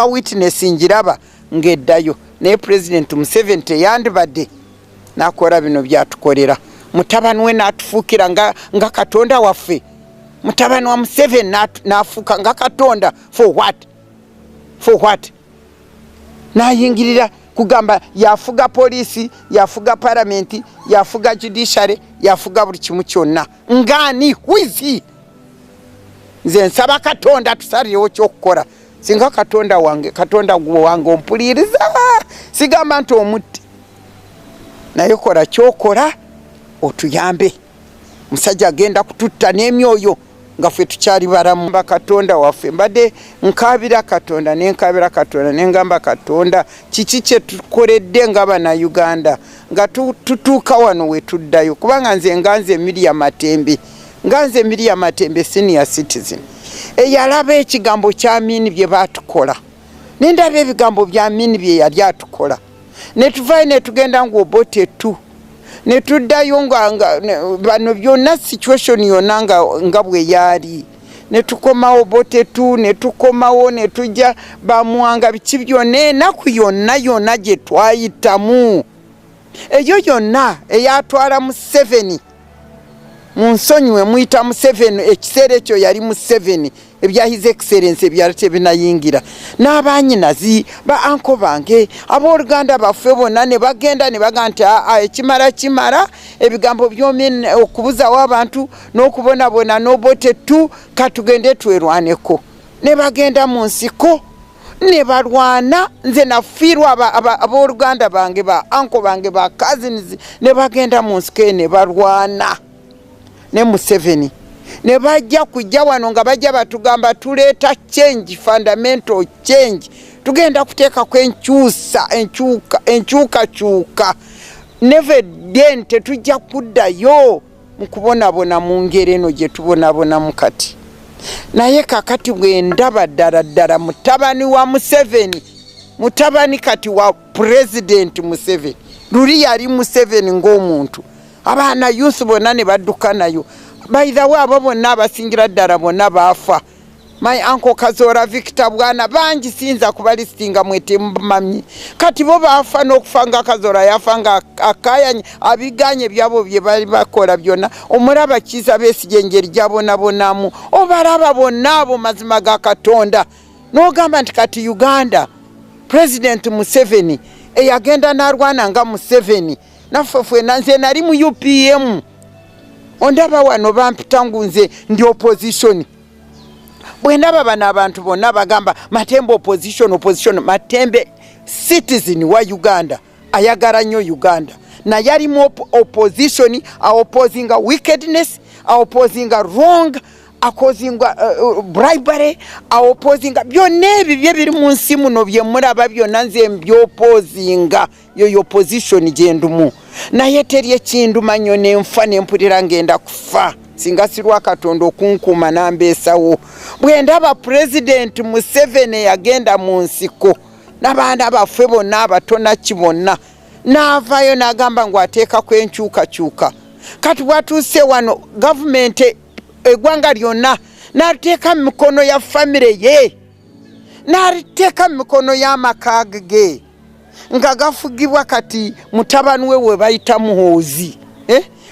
witness njiraba ng'eddayo. Naye President Museveni teyandibadde n'akola bino byatukolera. Mutabani we n'atufuukira nga Katonda waffe. Mutabani wa Museveni n'afuuka nga Katonda. For what? N'ayingirira kugamba yafuga polisi, yafuga parliament, yafuga judiciary, yafuga buli kimu kyonna. Ngani wizi? Nze nsaba Katonda tusalirewo ky'okukola. Singa Katonda gwe wange ompuliriza, sigamba nti omutti. Naye kola ky'okola otuyambe. musajja agenda kututta n'emyoyo nga ffe tukyali balamu. Katonda waffe mbadde nkabira Katonda nengamba Katonda kiki kye tukoledde nga Bannayuganda nga tutuuka wano we tuddayo, kubanga nze Miriam Matembe senior citizen eyalaba ekigambo kya Amin bye baatukola, nendaba ebigambo bya Amin bye yali atukola, ne tuvaayo ne tugenda ng'obote tu ne tuddayo nga bano byonna situation yonna nga bwe yali, ne tukomawo bote tu, ne tukomawo ne tujja bamuwanga biki byonna ennaku yonna gye twayitamu eyo yonna eyatwala mu 7 mu nsonyiwe muyita mu 7 ekiseera ekyo yali mu 7 ebya His Excellency byali tebinayingira n'abanyinazi ba anko bange abooluganda baffe bonna ne bagenda ne baga nti kimala ebigambo by'omen okubuzawo abantu n'okubonabona n'obote tu katugende twerwaneko, ne bagenda mu nsiko ne balwana, nze nafiirwa abooluganda bange ba anko bange ba cousins ne bagenda mu nsiko ne balwana ne mu 7 ne bajja kujja wano nga bajja batugamba tuleeta change, fundamental change, tugenda kuteekako enkyukakyuka never then tetujja kuddayo mu kubonabona mu ngeri eno gye tubonabonamu kati. Naye kakati bwe ndaba ddala mutabani wa Museveni, mutabani kati wa President Museveni, luli yali Museveni ng'omuntu, abaana youth bonna ne badduka nayo. By the way, abo bonna abasingira ddala bonna baafa. My uncle Kazola Victor bwana bangi sinza kubalistinga mwete mami. Kati bo baafa n'okufanga Kazola yafanga akaya abiganye byabo bye bali bakola byonna. Omulaba kiza Besigye ngeri jabonabonamu. Obalaba bonna abo mazima ga Katonda. N'ogamba nti kati Uganda President Museveni eyagenda n'arwana nga Museveni naffe nanze nali mu UPM. Ondaba wano bampita ngunze ndi opposition. Bwe ndaba bano abantu bonna bagamba Matembe opposition, Matembe citizen wa Uganda ayagala nnyo Uganda, na yali mu opposition opposing wickedness, opposing wrong, opposing bribery, opposing byonna ebyo biri mu nsi muno bye mulaba byonna nze byopposing yo opposition gyendumu. Naye teri ekinduma nnyo nenfa nempulira ngenda kufa singa sirwa Katonda okunkuuma nambeesawo. Bwe ndaba President Museveni yagenda mu nsiko n'abaana baffe bonna abatona ki bonna n'avaayo n'agamba ngu ateekako enkyukakyuka. Kati bwatuuse wano gavumenti eggwanga lyonna n'aliteeka mu mikono ya famire ye, n'aliteeka mu mikono y'amaka ge nga gafugibwa kati mutabani we bayita Muhoozi.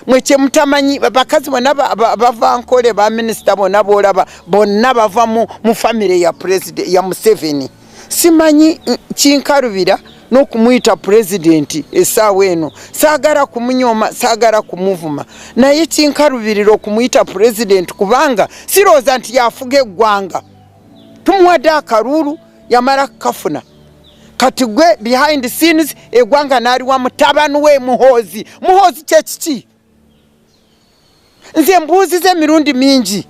Mwekye mutamanyi bakazi bonna bava nkole ba minister bonna boolaba bonna bava mu famire ya president ya Museveni. Simanyi kinkalubira n'okumuyita president essaawa eno, saagala kumunyoma, saagala kumuvuma, naye kinkalubirira okumuyita president kubanga sirooza nti yafuga eggwanga. Tumuwadde akalulu yamala kafuna. Kati gwe behind the scenes eggwanga n'aliwa mutabani we Muhoozi. Muhoozi kyekiki? Nze mbuuzize emirundi mingi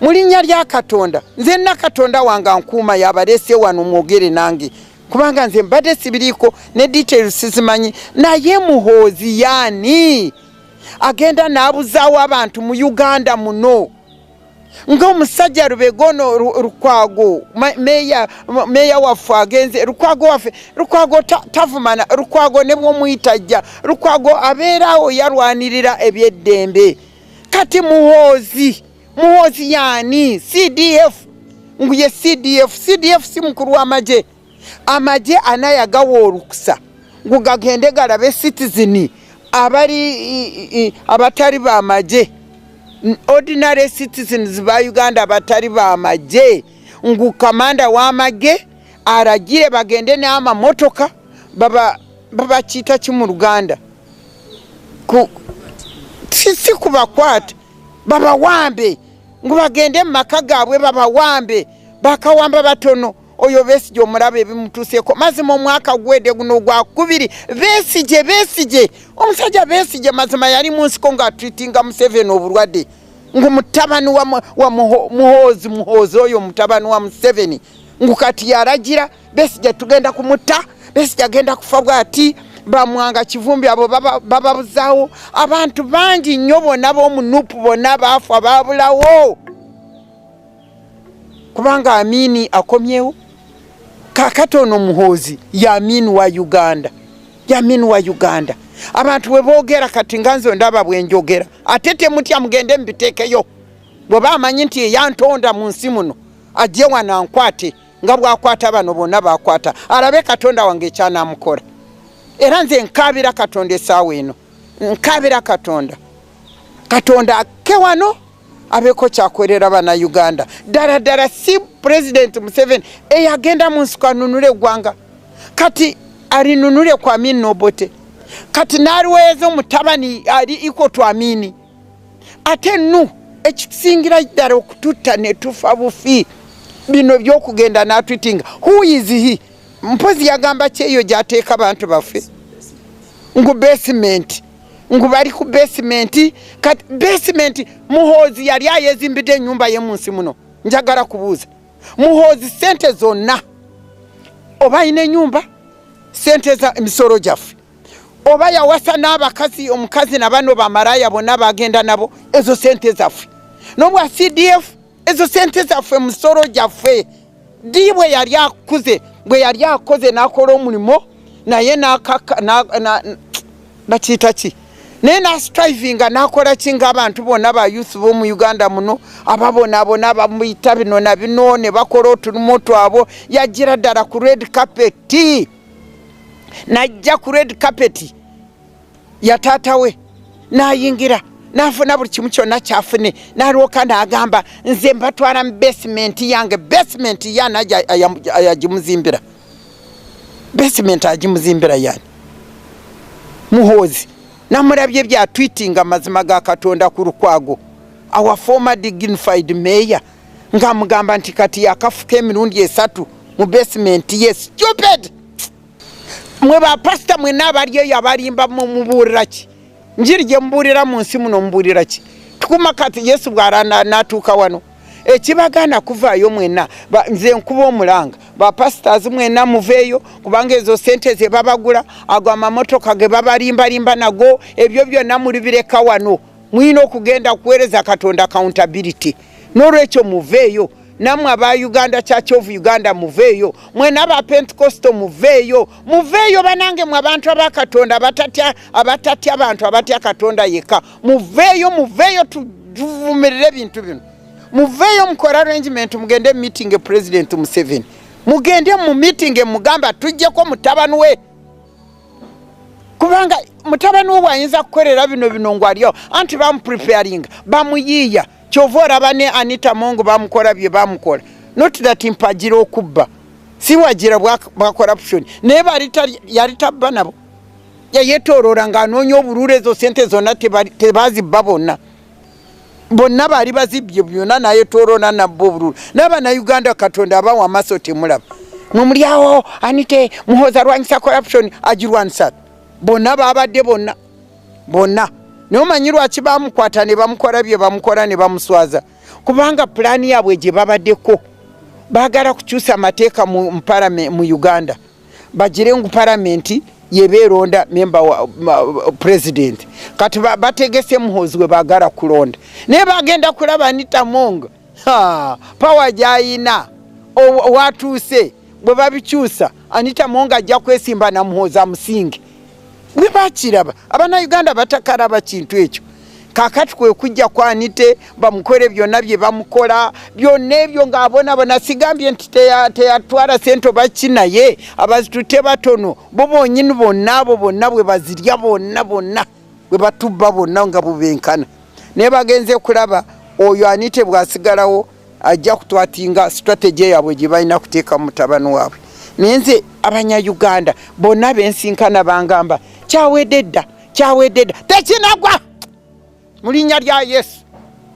mu linnya lya Katonda, nze nna Katonda wange nkuuma yabaleese wano mwogere nange kubanga nze mbadde sibiriiko ne details sizimanyi. Naye Muhoozi yaani agenda n'abuzaawo abantu mu Uganda muno ng'omusajja Rubegono Lukwago meya waffe agenze Lukwago tavumana Lukwago ne bw'omuyita Lukwago abeerawo yarwanirira ebyeddembe. Kati Muhoozi yaani CDF nguye CDF si mukulu w'amagye. Amagye anayagawa olukusa ngu gagende galabe citizen abatali ba magye, ordinary citizens ba Uganda abatali ba magye, ngu kamanda w'amagye aragire bagende n'amamotoka babakiyita ki mu Luganda si kubakwata babawambe ngu bagende mu maka gaabwe babawambe, bakawamba batono oyo Besigye omulabe ebimutuseeko mazima omwaka gwedde guno gwa kubiri Besigye omusajja Besigye mazima yali mu nsiko ng'atreatinga Museveni obulwadde ng'omutabani wa Muhoozi oyo mutabani wa Museveni ngukati yaragira Besigye tugenda kumutta Besigye agenda kufa bw'ati bamwanga Kivumbi abo bababuzaawo abantu bangi nnyo bonna b'omunupu bonna baafa baabulawo kubanga Amini akomyewo kakati ono Muhoozi y'Amini wa Uganda abantu bwe boogera kati nga nze ndaba bwe njogera ate temutya mugende mbiteekeyo bwe bamanyi nti eyantonda mu nsi muno ajje wano ankwate nga bw'akwata bano bonna baakwata alabe Katonda wange ekyanamukola era nze nkaabira Katonda essaawa eno nkaabira Katonda akke wano abeeko kyakwerera Bannayuganda ddala si President Museveni eyagenda mu nsiko anunule eggwanga kati alinunule ku Amin Obote kati n'aliweeza omutabani ali iko tu Amini ate nu ekisingira ddala okututta ne tufa bufi bino by'okugenda n'atwitinga who is he mpozi yagamba kyeyo gy'ateeka bantu baffe ngu basement ngu bali ku basement kati basement Muhoozi yali ayezimbidde ennyumba ye mu nsi muno njagala kubuuza Muhoozi sente zonna oba ayina ennyumba sente za emisolo gyaffe oba yawasa n'abakazi omukazi na bano bamalaya bonna bagenda nabo ezo sente zaffe n'obwa CDF ezo sente zaffe musolo gyaffe ddi bwe yali akoze n'akola omulimu naye bakiyita ki naye nastrivinga n'akola ki ng'abantu bonna ba youth b'omu Uganda muno ababonaabona bamuyita bino na bino ne bakola otulimu twabo yagira ddala ku red carpet najja ku red carpet ya taata we n'ayingira n'afuna buli kimu kyonna kyafune n'alwoka n'agamba nze mbatwala mu basement yange basement yana ayagimuzimbira yani Muhoozi namulabye bya tweetinga mazima ga Katonda ku Lukwago our former dignified mayor ngamugamba nti kati yakafuka emirundi 3 mu basement yes stupid mwe ba pastor mwe n'abaliyo yabalimba mu mubuulira ki njiri gye mubuulira mu nsi muno mubuulira ki tukuma kati Yesu bw'arana natuuka wano ekibagana kuvaayo mwena nze nkuba omulanga ba pastors mwena muveeyo kubanga ezo sente ze babagula ago amamotoka ge babalimbalimba nago ebyo byonna mulibireka wano mwina okugenda kuweereza Katonda accountability n'olwekyo muveeyo namwe aba Uganda Church of Uganda muveeyo mwena aba Pentecostal muveeyo banange mwe abantu aba Katonda abatatya abantu abatya Katonda yeka muveeyo tuvumirire ebintu bino muveeyo mukora arrangement mugende meeting President Museveni mugende mu meeting mugamba tujjeko mutabani we kubanga mutabani we ayinza kukolera bino ngwaliyo anti bamu preparing bamuyiya kyovora bane Anita Mongo bamukola bye bamukola not that impagire okubba si wagira bwa corruption neba yali tabba nabo yayetooloola ng'anoonya obululu ezo sente zonna tebazibba bonna baali bazibbye byonna nayetooloola nabbo obululu n'Abannayuganda Katonda abawa amaaso temulaba nomulyawo Anite Muhoozi alwanyisa corruption agirwanisa bonna babadde bonna naye omanyi lwaki bamukwata ne bamukola bye bamukola ne bamuswaza kubanga pulaani yaabwe gye babaddeko baagala kukyusa amateeka mu Uganda bagire ngu palamenti yebeeronda memba wa president kati bategese Muhoozi we baagala kulonda naye bagenda kulaba Anita Mongo power gyayina watuuse bwe babikyusa Anita Mongo ajja kwesimba na Muhoozi amusinge bwe bakiraba Abannayuganda batakalaba kintu ekyo kakati kwe kujja kwa Anite bamukole byonna bye bamukola byonna ebyo ng'abona sigambye nti teyatwala sente bakinaye abazitute batono bo bonyini bonna bwe bazirya bonna bwe batubba bonna nga bubenkana naye bagenze kulaba oyo Anite bwasigalawo ajja kutwatinga strategy yabwe gye balina kuteeka mutabani waabwe naye nze Abanyayuganda bonna bensinkana bangamba kyawedde dda tekinagwa mu linnya lya Yesu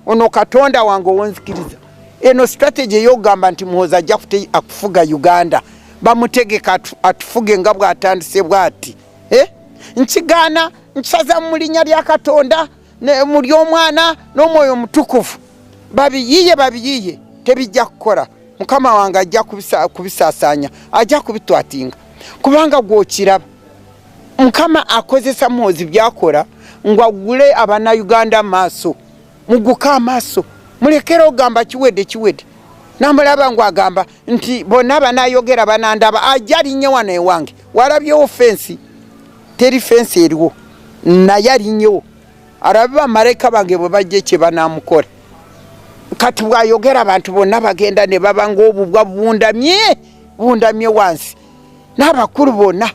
ono Katonda wange owonzikiriza eno strategy yogamba nti Muhoozi ajja akufuga Uganda bamutegeka atufuge nga bw'atandise bw'ati nkigaana nkisaza mu linnya lya Katonda mu ly'Omwana n'Omwoyo Mutukuvu babiyiye tebijja kukola. Mukama wange ajja kubisaasaanya ajja kubitwatinga kubanga gw'okiraba Mukama akozesa Muhoozi byakola ngwagule abana Uganda maaso muguka amaaso mulekera ogamba kiwedde namulaba ngwagamba nti bonna banayogera banandaba ajalinye wana ewange walabyewo fensi teri fensi eriwo naye alinyewo arabe bamalayika bange bwe bajje kye banamukola kati bwayogera abantu bonna bagenda ne baba ng'obubwa bundamye wansi n'abakulu bonna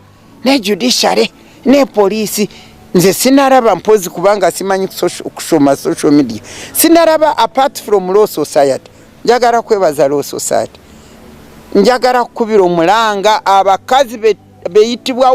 ne judiciary ne poliisi nze sinaraba mpozi kubanga simanyi kusoma social media sinaraba apart from law society njagala kwebaza law society njagala kukubira omulanga abakazi beyitibwa